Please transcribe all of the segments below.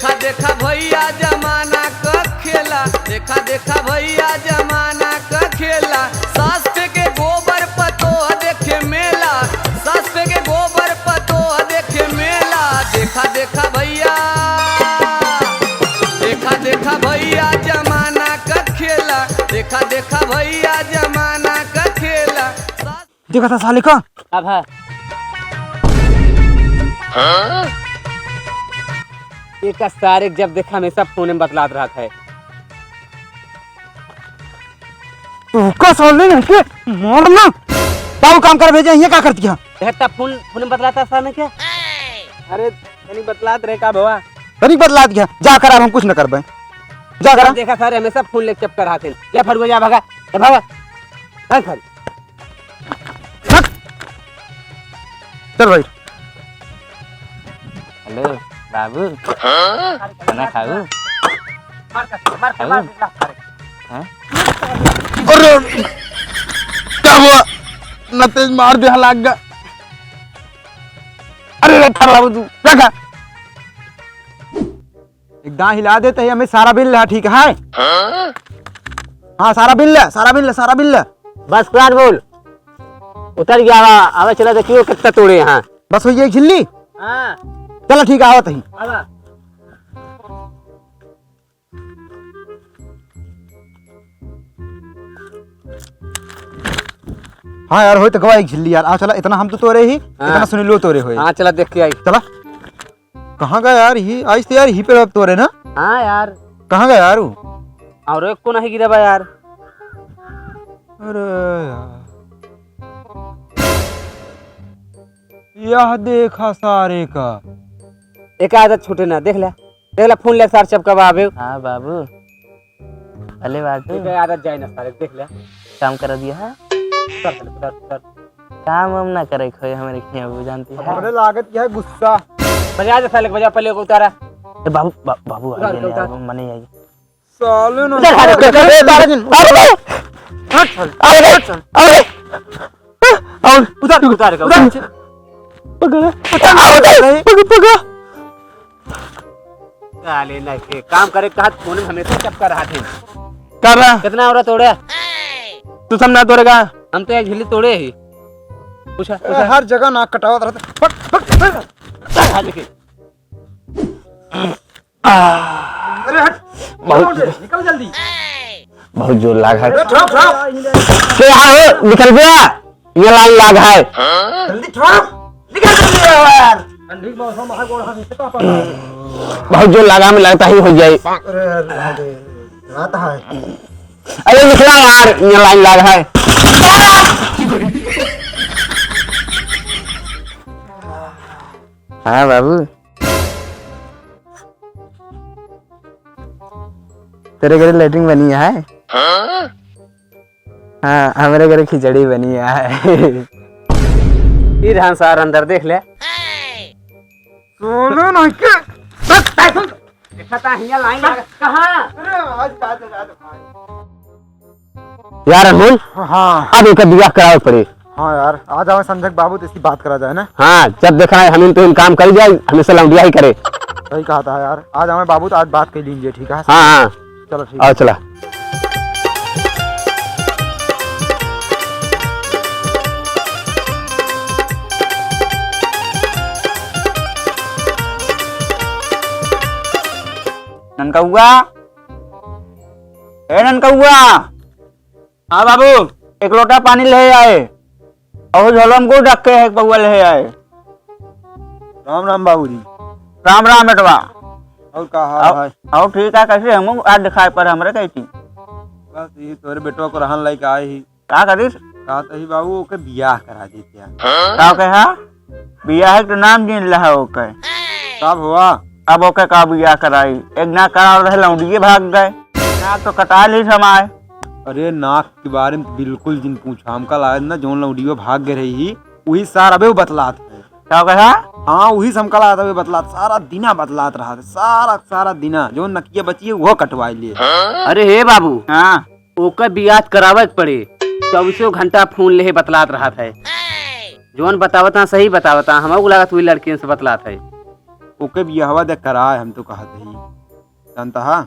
देखा देखा भैया जमाना का खेला, देखा देखा भैया जमाना का खेला। सास पे के गोबर पतो देखे मेला, सास पे के गोबर पतो देखे मेला। देखा देखा भैया, देखा देखा भैया जमाना का खेला, देखा देखा भैया जमाना का खेला। देखा था साले का अब है एक सारे जब देखा हमेशा फोन में बतलात रहा था। तो का साले ने के मारना बाबू काम कर भेजे, ये क्या कर दिया? देखता फोन में बतलाता था ना क्या? अरे नहीं बतलात रहे का भवा, तनी बदला दिया। जा कर अब हम कुछ न कर पाए, जा कर। देखा सारे हमेशा फोन लेके चप कर रहा थे। ले फड़ुआ जा भागा, ले भागा चल भाई। हेलो बाबू, खाना खाऊ? अरे क्या हुआ? न तेज मार दे लाग गया। अरे बाबू तू क्या? एक दांत हिला देते हैं, हमें सारा बिल है। ठीक है हाँ सारा बिल है, सारा बिल है, सारा बिल है। बस क्लास बोल उतर गया। आवा चला देखियो कितना तोड़े यहाँ। बस हो ये झिल्ली। हाँ चलो ठीक है आवत ही। हाँ यार हो तो गवा एक झिल्ली यार। आ चला, इतना हम तो तोरे ही, इतना सुनी लो तोरे हो। हाँ चला देख के आई। चला कहाँ गया यार? ही आज तो यार ही पे तोरे ना। हाँ यार कहाँ गया यार वो? और एक को नहीं गिरा यार। अरे यार यह देखा सारे का एक आदत छूटे ना। देख ले फोन ले सार चपका बाबू। हाँ बाबू अले बाबू एक आदत जाए ना सारे। देख ले काम कर दिया है। काम हम ना करे खोए हमारे खिया वो जानती है। हमने लागत यह गुस्सा बजा दे साले, बजा पहले को उतारा। ए बाबू बाबू आ गया यार, मने आई साले ना। उतार काम करे कहा फोन में हमेशा चपका रहा थे। कर रहा कितना औरत तोड़े तू सब ना तोड़ेगा। हम तो एक झिल्ली तोड़े ही। पूछा हर जगह नाक कटावत रहता। अरे हट निकल जल्दी। बहुत जोर लाग है। निकल गया ये लाल लाग है। जल्दी निकल जल्दी यार। ठंडी मौसम है बहुत जोर लगा में लगता ही हो जाए। अरे रात है। अरे निकला यार ये लाइन लाग है। हाँ बाबू तेरे घर लैट्रिन बनी है? हाँ हमारे घर खिचड़ी बनी है। फिर हाँ सार अंदर देख ले। सोलो ना के देखता है ये लाइन कहाँ? अरे आज यार अनमोल हाँ अब एक विवाह करावे पड़े। हाँ यार आज हमें संजय बाबू तो इसकी बात करा जाए ना। हाँ जब देखा है हम तो काम कर जाए हमेशा लौंडिया ही करे। सही कहा था यार। आज हमें बाबू तो आज बात कर लीजिए। ठीक है हाँ हाँ चलो ठीक आओ चला। ननकौआ ए ननकौआ। हाँ बाबू एक लोटा पानी ले आए और झोलम को ढक के एक पौवा ले आए। राम राम बाबू जी। राम राम बेटवा। और कहा और ठीक है कैसे हम आज दिखाई पर हमरे कैसी बस ये तोरे बेटवा को रहन लायक आए ही का करिस का तही बाबू ओके बियाह करा देते हैं। का कहा बियाह के नाम दिन लहा ओके कब हुआ? अब ओके का बियाह कराई एक ना करा रहे लौंडिये भाग गए ना तो कटा ली समाए। अरे नाक के बारे में बिल्कुल जिन पूछा हमका लायक ना जोन लौंडियो भाग गए रही वही सार अबे बतलात है। क्या कहा? हाँ वही समका लात अबे बतलात सारा दिना बतलात रहा था। सारा दिना जो नकिया बची है वो कटवाई लिए। अरे हे बाबू हाँ ओकर बियाह करावे पड़े 24 घंटा फोन ले बतलात रहा था। जोन बतावता सही बतावता हम लागत हुई लड़की से बतलात है। ओके बियाहवा दे कराए हम तो कहत ही जानता हा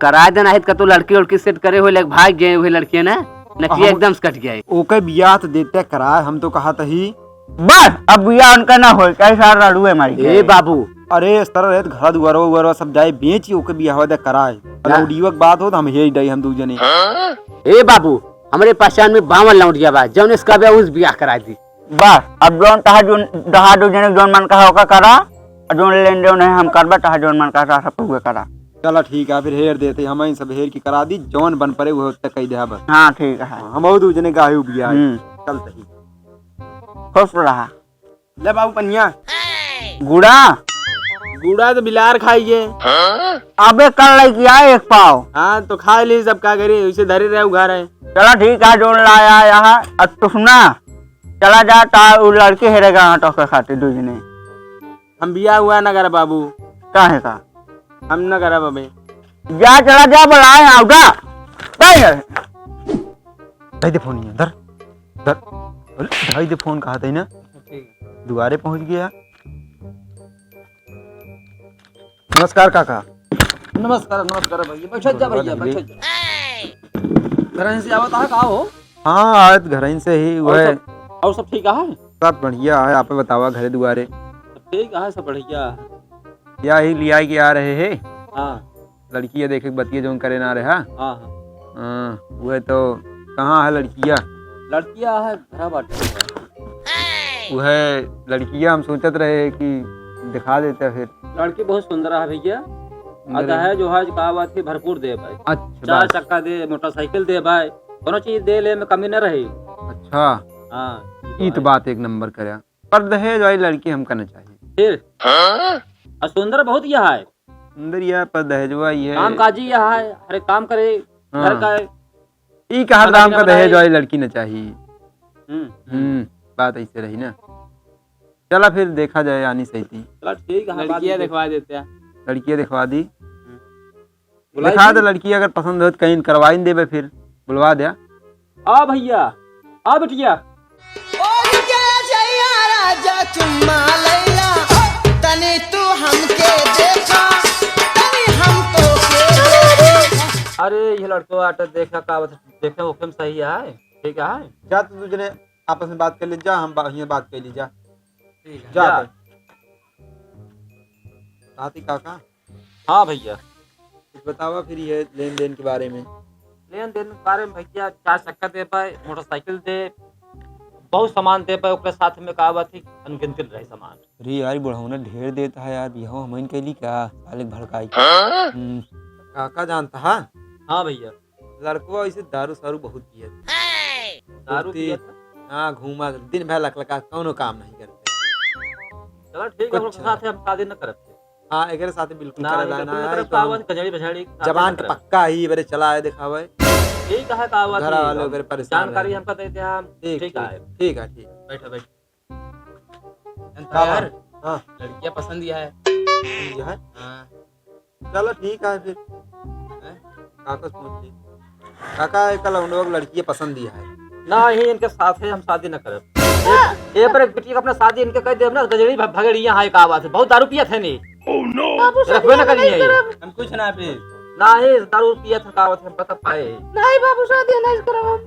करा देना है का तो लड़की उड़की सेट करे हुए लग भाग गए हुए लड़कियां ना नकिया एकदम से कट गया है। ओके बियाह तो देते कराए हम तो कहत ही बस अब बिया उनका ना हो कैसा लड़ू है हमारी ए बाबू अरे इस तरह रहत घर दुआरो सब जाए बेची ओके बियाहवा दे कराए लौडियो के बात हो तो हम हे डई हम दू जने ए बाबू हमारे पहचान में बावन लौट गया बा जौन इसका ब्याह उस बियाह करा दी। बस अब जोन तहा जोन दहा दो जने जोन मन का होका करा और जोन लेन देन है हम करबा तहा जोन मन का सब हुए करा। चला ठीक है फिर हेर देते हम इन सब हेर की करा दी जौन बन पड़े वो तक कह दे बस। हाँ ठीक है हम और दू जने गायु बियाह चलते ही खुश रहा। ले बाबू पनिया गुड़ा गुड़ा तो बिलार खाइए अबे कल लेके आए एक पाव। हाँ तो खा ली सब क्या करे उसे धरे रहे उघार है। चला ठीक है जोन लाया यहाँ अब तो सुना चला जा ता वो लड़के हेरेगा तो के खाते दो जने हम बियाह हुआ ना करा बाबू काहे का हम ना करा बाबे जा चला जा बुलाए आउगा नहीं दे फोन ये धर धर ढाई दे फोन कहा था ना दुआरे पहुंच गया। नमस्कार काका। नमस्कार नमस्कार भैया बैठ जा भैया बैठ जा घर से आवत है का हो। हाँ आयत घर से ही वह और सब ठीक है सब बढ़िया है आप बतावा घरे दुआरे ठीक है सब बढ़िया या ही लिया के आ रहे है। हाँ लड़कियां देखे बतिया जो करे ना रहा। हाँ वह तो कहाँ है लड़कियां है घर बाटे वह लड़कियां हम सोचत रहे कि दिखा देते फिर लड़की बहुत सुंदर है भैया आता है जो है का बात है भरपूर दे भाई। अच्छा चार चक्का दे मोटरसाइकिल दे भाई दोनों चीज दे ले में कमी न रही। अच्छा हाँ ये तो बात एक नंबर करे पर दहेज वाली लड़की हम करना चाहिए फिर सुंदर बहुत यह है सुंदर यह पर दहेजवा ये काम काजी यह है हर एक काम करे घर का ई का हर दाम का दहेज वाली लड़की न चाहिए। हम्म बात ऐसे रही ना। चला फिर देखा जाए आनी सही थी। चला ठीक है लड़कियां दिखवा देते हैं लड़कियां दिखवा दी दिखा दे लड़की अगर पसंद हो तो कहीं करवा ही देवे फिर बुलवा दिया। आ भैया आ बिटिया अरे ये लड़को आटा देखा का देखने वो फिल्म सही है ठीक है जा तू तुझने आपस में बात कर ले जा हम यहाँ बात कर ली जा जा साथी काका। हाँ भैया कुछ बतावा फिर ये लेन देन के बारे में। लेन देन के बारे में भैया चार चक्का दे पाए मोटरसाइकिल दे बहुत सामान दे पाए उसके साथ में कहा थी अनगिनती रहे सामान। अरे यार बुढ़ाऊ ढेर देता है यार बिहाव हम कैली क्या साले भड़काई काका जानता है। हाँ भैया लड़को ऐसे दारू सारू बहुत पिए दारू पिया हाँ घूमा दिन भर लकलका कौनो काम नहीं करते। चलो ठीक है उसके साथ हम शादी न करते। हाँ एक साथ बिल्कुल जबान के पक्का ही बड़े चला है दिखावे ठीक है का घर वाले अगर परेशान जानकारी हमको देते हैं ठीक है ठीक है ठीक बैठो बैठो यार हाँ लड़कियां पसंद है ये है चलो ठीक है फिर काका पूछ ली काका कल हम लोग लड़कियां पसंद है ना ही इनके साथ है हम शादी न करें ये पर एक बेटी अपना शादी इनके कह दे ना गजड़ी भगड़ियां है का बात है बहुत दारू पिया थे नहीं रखबे न करिए हम कुछ ना फिर ना ही दारू पिया था का बात हम पता पाए नहीं बाबू शादी नहीं करब हम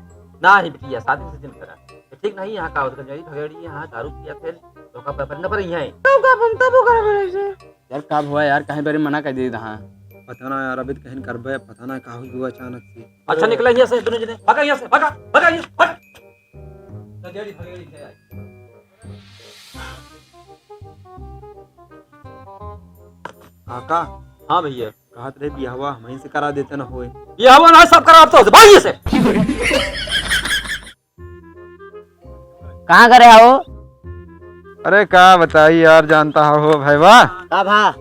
ना ही बिटिया शादी से दिन करा ठीक नहीं यहाँ का होता गजड़ी भगड़ी यहाँ दारू पिया थे तो का पेपर न पर यहाँ तो का हम तब करब ऐसे यार का हुआ यार कहीं बारे मना कर दे हां पता ना यार अभी कहीं करबे पता ना का हुआ अचानक से। अच्छा निकला यहाँ से दोनों जने भागा यहाँ से भागा भागा यहाँ भाग गजड़ी भगड़ी है काका हाँ भैया कहत रहे बियाहवा हम से करा देते ना होए ये हवा ना सब करा अब तो भागिए से कहां करे आओ अरे का बताई यार जानता हो भाई वाह का भा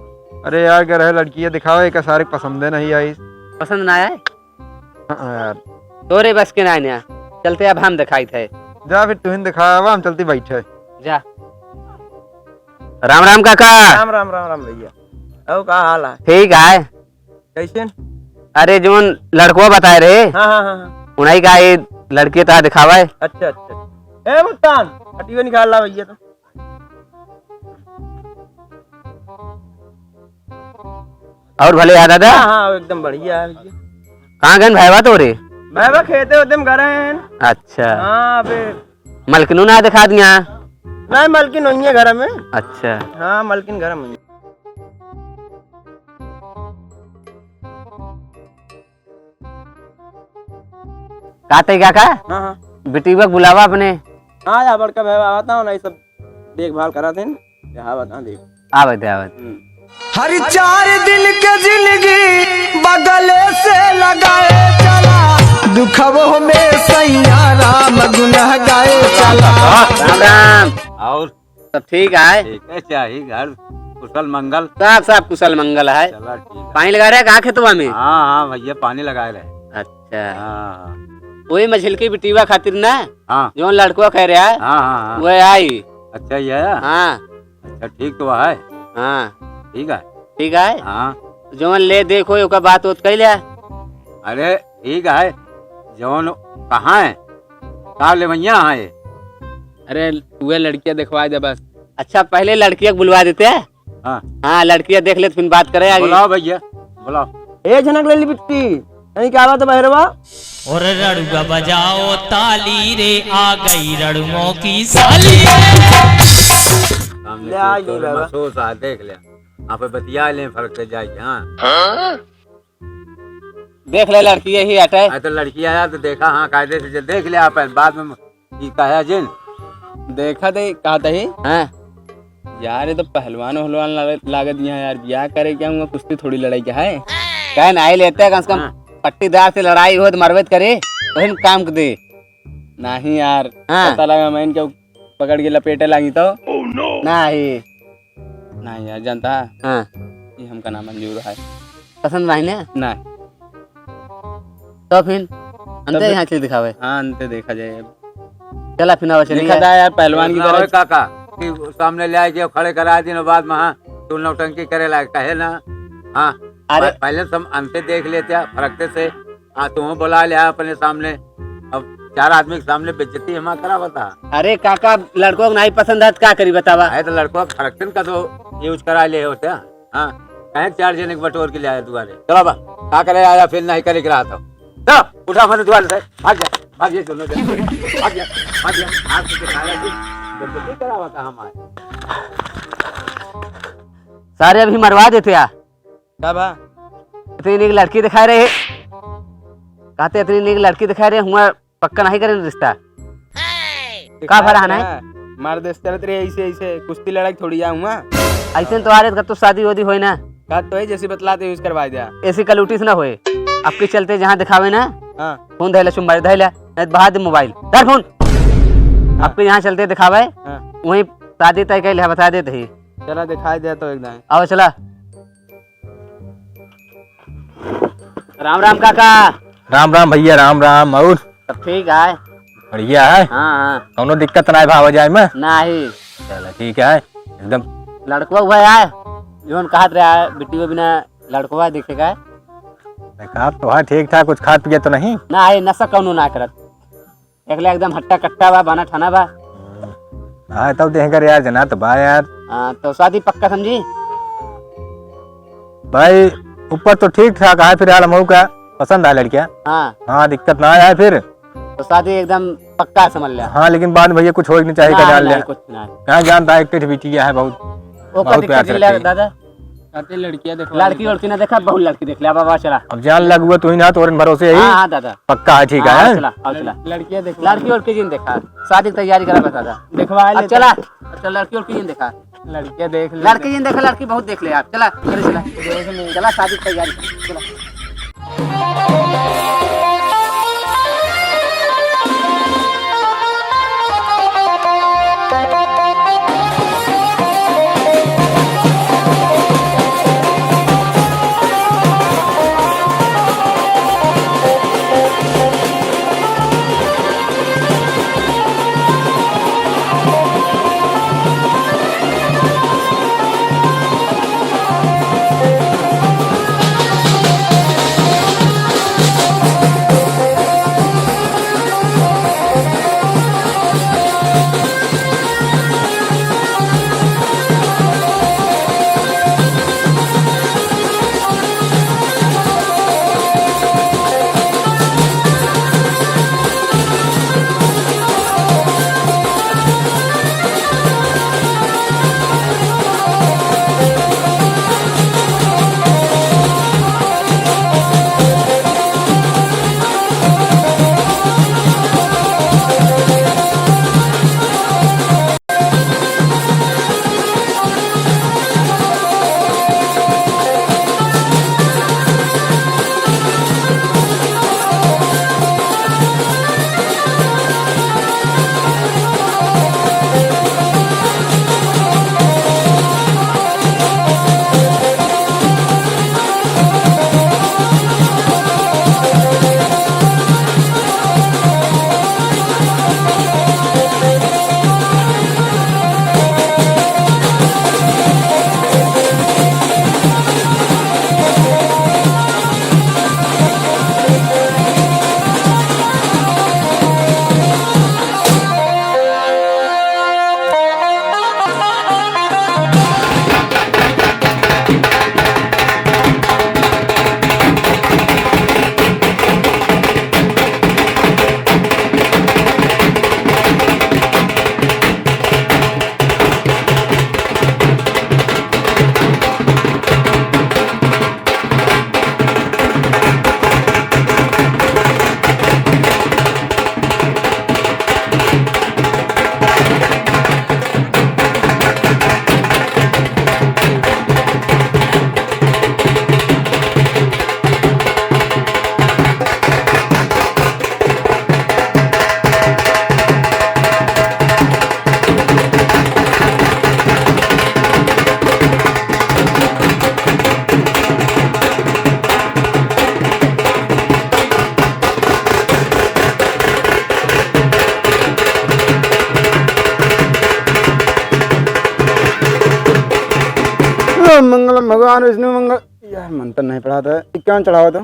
अरे यार कह रहे लड़कियां दिखावे का सारे पसंद नहीं आई पसंद ना आए यार तोरे बस के ना चलते अब हम दिखाई थे जा फिर तुहिन दिखावा हम चलती बैठे जा राम राम काका राम राम राम राम भैया और का हाल है ठीक है कैसे अरे जोन लड़को बताए रे हाँ हाँ हाँ उन्हीं का ये लड़के ता दिखावा है अच्छा अच्छा ए मुस्तान हटियो निकाल ला भैया तो और भले याद दादा? हाँ एकदम बढ़िया है। कहाँ गए भाई तो रे? मैं खेते होते हम घर हैं। अच्छा हाँ अबे मलकिनू ना दिखा दिया? नहीं मलकिन नहीं है घर में। अच्छा हाँ मलकिन घर में। काते क्या का हाँ हाँ बेटी को बुलावा अपने। हाँ यार बड़का भाई आता हूँ ना, ये सब देखभाल करा थे यहाँ बता देख। आवत आवत हर 4 दिन के जिंदगी बगले से लगाए चला, दुखवो में सैया राम गुनाह गाए चला। राम राम। और सब ठीक है? ठीक है, चाहिए घर कुशल मंगल। सब सब कुशल मंगल है। चला ठीक है। पानी लगा रहे कहाँ खेतवा में? हाँ हाँ भैया पानी लगाए रहे। अच्छा हाँ वही मछली की बिटिवा खातिर ना हाँ जो लड़को कह रहा है हाँ हाँ। वो आई। अच्छा ये है? हाँ अच्छा ठीक तो है। हाँ ठीक है। ठीक है। हाँ जो ले देखो ओका बात उत कह लिया। अरे ठीक है। जौन कहाँ है? कहाँ ले भैया है? अरे वह लड़कियां दिखवा दे बस। अच्छा पहले लड़कियां बुलवा देते हैं। हाँ हाँ लड़कियां देख ले फिर बात करे आगे। बुलाओ भैया बुलाओ। ए झनक ले ली बिट्टी नहीं क्या बात है भैरवा? और रड़ुआ बजाओ ताली रे, आ गई रड़ुओं की साली। सामने ले आ से गई तो बाबा। महसूस आ देख ले। आप बतिया ले फर्क से जाए। हाँ देख ले लड़की यही हटे। तो लड़की आया तो देखा। हाँ कायदे से देख ले आप बाद में कहा जिन देखा थे कहा था ही हाँ यार, ये तो पहलवान वहलवान लागत यहाँ यार, ब्याह करे क्या हुआ? कुश्ती थोड़ी लड़ाई क्या है? कह नहीं लेते कम से कम पट्टीदार से लड़ाई हो तो मरवत करे वही काम दे। नहीं यार हाँ। पता लगा मैं इनके पकड़ के लपेटे लगी तो नहीं नहीं यार जानता है हाँ ये हमका नाम मंजूर है। पसंद नहीं ना नहीं तो फिर अंदर यहाँ चल दिखावे। हाँ अंत देखा जाए अब। चला फिर आवा चलिए। देखा था यार पहलवान की ना होए तरह। काका कि सामने ले आए खड़े करा दिन बाद में। हाँ तू नौटंकी करे लायक कहे ना। हाँ अरे पहले सब अंते देख लेते फरकते से। हाँ तुम बुला लिया अपने सामने। अब 4 आदमी के सामने बेइज्जती हमारा करा बता। अरे काका लड़कों को नहीं पसंद है तो क्या करी बतावा। है तो लड़कों फरकतन का तो यूज करा ले होते हैं। हाँ कहे 4 जने के बटोर के ले आए दुआरे। चलो बा क्या करे आया फिर नहीं करे रहा था। चलो उठा मैंने दुआरे से भाग जा दोनों भाग जा हाथ से दिखाया बेइज्जती करा बता हमारे। सारे अभी मरवा देते यार। क्या बा? इतनी नीक लड़की दिखा रहे कहते इतनी नीक लड़की दिखा रहे हुआ पक्का नहीं करें रिश्ता। का भराना है? मार देश चलत रहे ऐसे ऐसे कुश्ती लड़ाई थोड़ी जाऊंगा। ऐसे तो आ रहे तो शादी वादी होए ना का तो है जैसे बतलाते यूज करवा दिया। ऐसी कलूटी से ना होए। आपके चलते जहाँ दिखावे ना हाँ फोन धैला चुम्बारी धैला नहीं बहा दे मोबाइल धर फोन। आपके यहाँ चलते दिखावे हाँ वही शादी तय कर बता देते ही। चला दिखाई दिया तो एकदम। आओ चला। राम राम काका। राम राम भैया राम राम। और सब ठीक है? बढ़िया है। हाँ हाँ कौनो दिक्कत ना भाव जाए में? नहीं चला ठीक है एकदम। लड़कवा हुआ है जो कहा रहा है बेटी को बिना लड़कवा देखेगा। देखा तो है ठीक ठाक कुछ खा पिए तो नहीं? ना है नशा कौनो ना करत एकला एकदम हट्टा कट्टा बा बना ठाना बा। हाँ तब देख कर यार जना तो बा यार। हाँ तो शादी पक्का समझी? भाई ऊपर तो ठीक ठाक है फिर यार मऊ का पसंद है लड़कियाँ। हाँ हाँ दिक्कत ना आया फिर। तो शादी एकदम पक्का समझ लिया। हाँ लेकिन बाद में भैया कुछ हो नहीं चाहिए क्या जान लिया। कुछ ना यहाँ जानता है एक बिटिया है बहुत वो बहुत प्यार से रखती है। दादा लड़कियाँ देखो लड़की लड़की ना देखा बहुत लड़की देख लिया बाबा चला। अब जान लग हुआ तो ही ना तोरन भरोसे यही हाँ हाँ दादा पक्का है ठीक हाँ, है। चला आओ चला। लड़कियाँ देखो लड़की लड़की जिन देखा शादी की तैयारी करा बता दा दिखवा अब चला। अच्छा लड़की लड़की जिन देखा लड़कियाँ देख लड़की जिन देखा लड़की बहुत देख ले आप चला चला शादी की तैयारी चला। मंगलम भगवान विष्णु मंगल। यार मंत्र नहीं पढ़ा था, 51 चढ़ाओ तो।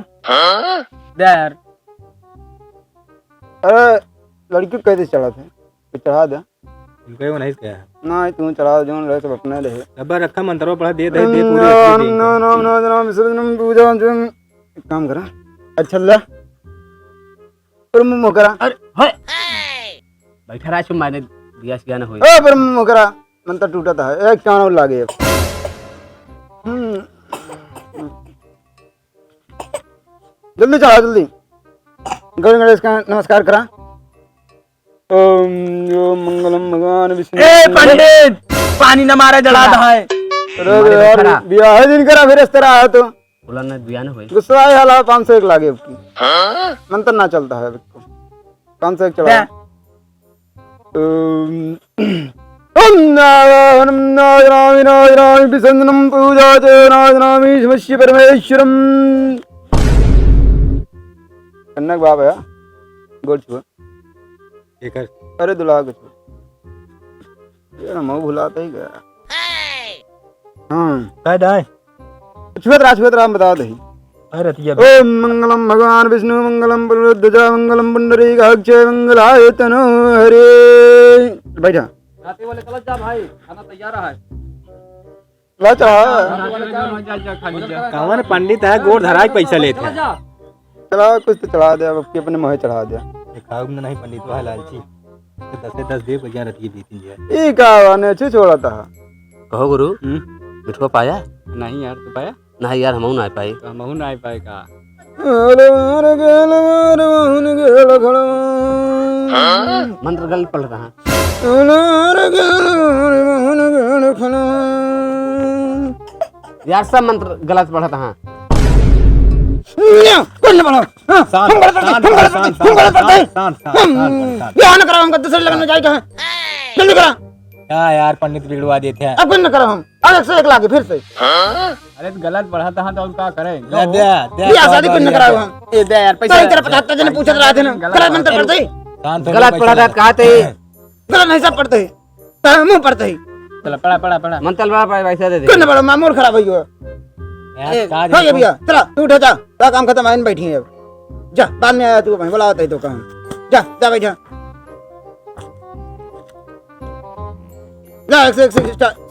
दे यार। अरे लड़की को कैसे चढ़ा थे, चढ़ा दे इनको नहीं क्या ना, तू चढ़ा जो रहे सब अपने रहे। डब्बा रखा मंत्रों पढ़ा दे दे नाम नाम नाम नाम विसर्जनम पूजा एक काम करा। अच्छा ला पर मुंह करा। अरे होय बैठा रहा मैंने दिया सिया ना होई। ए पर मुंह करा, मंत्र टूटा था, एक कान और लागे। जल्दी चढ़ा जल्दी। गणेश का नमस्कार करा। ओम यो मंगलम भगवान विष्णु। ए पंडित पानी न मारे जला था है। अरे यार ब्याह दिन करा फिर इस तरह आया तो बोला ना दिया ना होई। गुस्सा आया हाला 501 लागे उसकी। मंत्र ना चलता है इसको। 501 चढ़ा। ओम नारायणं नारायणाय नारायणाय विसर्जनं पूजा च नारायणाय शिवस्य परमेश्वरं। कन्नक बाबा है गोल छुआ। अरे दुला कुछ ये ना मैं भुलाता ही गया। हाँ काय दाय छुआ रहा बता दे। अरे तिया ओम मंगलम भगवान विष्णु मंगलम पुरुषध्वजा मंगलम पुंडरीकाक्ष मंगलाय तनो हरे। बैठा राते वाले चला जा भाई, खाना तैयार है। ला चढ़ा कावन पंडित है गोड़ धरा के पैसा लेते हैं। चढ़ा कुछ तो चढ़ा दे, अब अपने मोहे चढ़ा दिया। दिखाओ नहीं पंडित वह लालची 10 दे बजा रही बीती है। ये का ने अच्छे छोड़ा था। कहो गुरु बिठवा पाया नहीं यार, तू पाया? नहीं यार हम ना पाई। हमहू ना पाएगा। मंत्र गलत पढ़ रहा है यार, सब मंत्र गलत पढ़ा था। क्या यार पंडित बिगड़वा देते हैं। अब न करो हम, अब 101 लागे फिर से। अरे गलत पढ़ा था तो क्या करें? शादी कुछ न कराओ हम। ए दे यार पैसा। 75 जने पूछत रहे थे ना, गलत मंत्र पढ़ते ही। गलत पढ़ा था कहा थे। गलत नहीं सब पढ़ते ही, मुंह पढ़ते ही। चलो पढ़ा मंत्र बड़ा पैसा दे दे। कुछ न पढ़ो, मामूल खराब हो गया। हो गया भैया, चला तू उठा जा, तेरा काम खत्म है, बैठी है अब। जा बाद में आया तू, भाई बुला होता है तो काम। जा जा बैठा। ला 101 से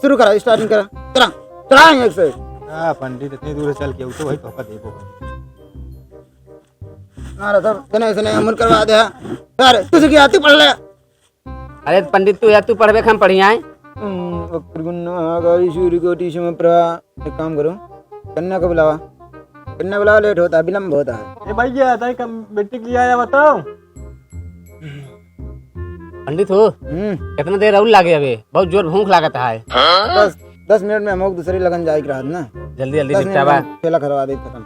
शुरू करा, स्टार्टिंग करा। चला चला 101। हां पंडित इतनी दूर चल के तो भाई पापा देखो मारा सब तने से अमल करवा दे। यार तुझे क्या तू पढ़ ले। अरे पंडित तू या तू पढ़वे हम पढ़ी आए। वक्रगुण आगारी सूर्य कोटि समप्रभा। एक काम करो, कन्या को बुलावा। कन्या बुलावा, लेट होता है, विलंब होता है। ए भैया ताई कम बेटी की आया बताओ। पंडित हो कितना देर और लागे अबे, बहुत जोर भूख लागत है। बस 10 मिनट में हम दूसरी लगन जाए रात ना। जल्दी जल्दी निपटावा। खेला करवा दे खत्म।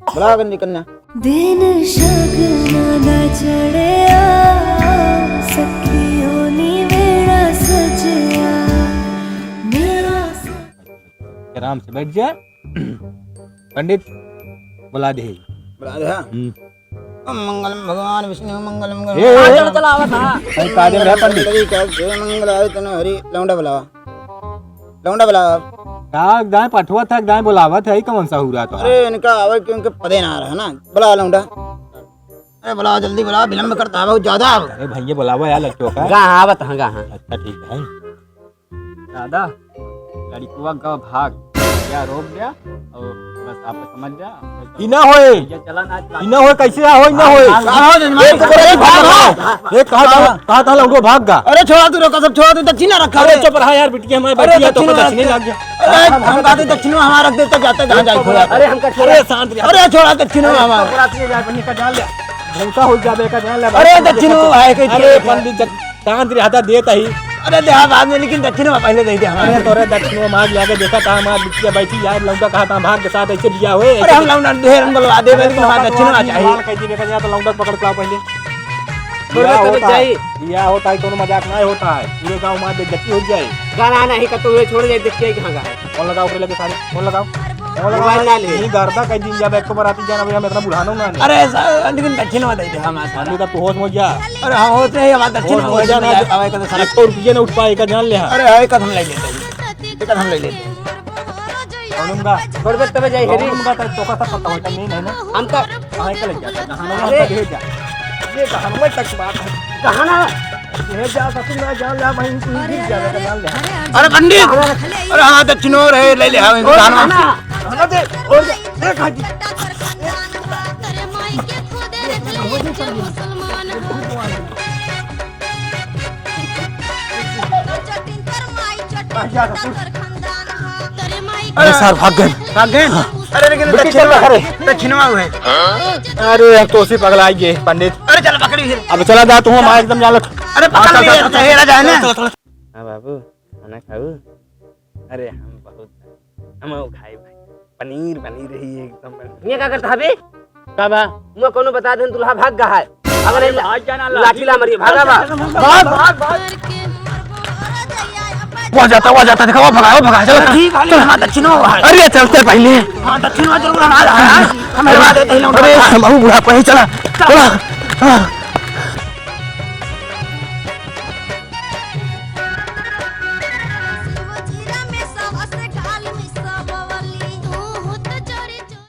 बुला गंजी कन्या। दिन शगनादा चढ़िया सखियों नी वेड़ा सजया मेरा आराम से बैठ जा। पंडित बुला दे। बुला दे। मंगलम भगवान विष्णु मंगलम चला आवा था। कहीं काजे रहा पंडित मंगलाय तनो हरि। लौंडा बुलावा, लौंडा बुलावा। का गाय पठवा था, गाय बुलावत है कौन सा हुआ तो। अरे इनका आवे क्योंकि पदे ना आ रहा है ना। बुला लौंडा। अरे बुलाओ जल्दी बुलाओ, विलंब करता है बहुत ज्यादा। अरे भैया बुलावा यार लड़कियों का। कहां आवत हां कहां। अच्छा ठीक है। दादा लड़कुआ का भाग क्या रोक दिया और बस आप समझ जा। इना होए ये चला ना इना होए कैसे आ होए इना होए। ये कहां था लौंडो भाग गा। अरे छोड़ा तू, रोका सब छोड़ा तू, दक्षिणा रखा। अरे चुप रहा यार बिटिया हमारी बैठी है तो दक्षिण लग गया। अरे हम कहते दक्षिण में हमारा रख देता जाता जहां जाए खोया। अरे हमका अरे शांत रह। अरे छोड़ा दक्षिण में हमारा। का जान ले भूसा हो जाबे का जान ले। अरे दक्षिण में है के। अरे पंडित शांत रहता देता ही। अरे देहा बाद में, लेकिन दक्षिण में पहले दे दे हमारे। अरे तोरे दक्षिण में मार लागे देखा था हमार बिटिया बैठी यार लौंडा कहा था भाग के साथ ऐसे दिया हुए। अरे हम लौंडा ढेर हम बुलवा दे, लेकिन हमारा दक्षिण में चाहिए। कह दी देखा जाए तो लौंडा पकड़ के लाओ पहले। लिया होता है तो मजाक नहीं होता है। पूरे गांव में बेइज्जती हो जाए। गाना नहीं का तू छोड़ जाए, देखिए कहां का है। फोन लगाओ ऊपर लगे सारे फोन लगाओ। मोबाइल ना ले। नहीं गर्दा कह दिन जब एक तो बराती जाना भैया मैं इतना बुढ़ाना ना। अरे लेकिन दक्षिण में दे दे हमारा। पानी का तू होश में जा। अरे हम होते हैं हमारा दक्षिण में हो जाना। आवे का सारा 100 रुपये न उठ पाएगा जान ले। अरे है कदम ले लेते हैं, कदम ले लेते हैं। छोड़ दे तबे जाई हेरी तो का पता होता नहीं है ना हम का कहां के लग जाता कहां अरे ले जा ये कहां में तक बात है कहां ना ले जा ससुर ना जा ला भाई तू गिर जा ले डाल ले अरे पंडित अरे हाँ दक्षिणो रहे ले ले हाँ खाना दे और दे खा जी अरे सर भाग गए अरे लेकिन दक्षिणवा हुए अरे तो उसी पगला आइए पंडित अरे चल पकड़ी अब चला जा तू हमारा एकदम जान अरे पकड़ लिए हेरा जाए ना हां बाबू खाना खाऊ अरे हम बहुत हम खाए भाई पनीर पनीर रही एकदम ये का करता बे का बा मैं कोनो बता देन दुल्हा भाग गा है अगर लाठी ला मरी भागा बा भाग वो जाता देखो वो भगा चलो चल हां दक्षिणवा अरे चलते पहले हां दक्षिणवा जरूर हमारा हमें दे अरे बाबू बुढ़ा पे चला चला